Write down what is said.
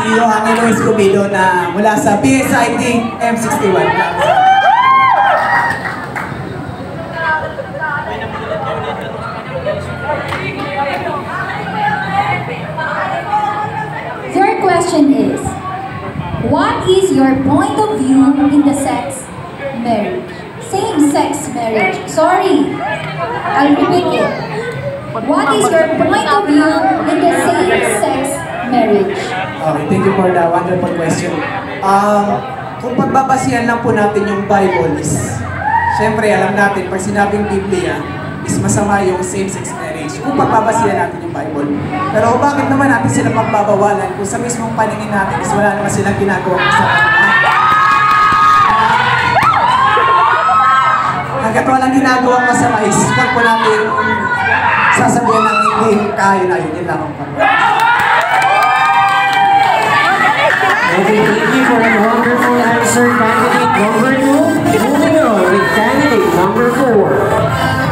si Angelo Escobedo na mula sa PSIT M61. Your question is, what is your point of view in the sex marriage? Same-sex marriage. Sorry, I'll repeat it. What is your point of view in the same-sex marriage? Okay, thank you for the wonderful question. Kung pagbabasihan lang po natin yung Bible is, syempre alam natin, pag sinabing Biblia, is masama yung same-sex marriage. Kung pagbabasihan natin yung Bible. Pero bakit naman natin sila magbabawalan kung sa mismong paningin natin is wala naman silang ginagawa sa hanggat walang ginagawang masama is wag po natin sasabihan ng hindi kaayon-ayon. Yun lang ang pag-. Okay, thank you for a wonderful answer, candidate number 2.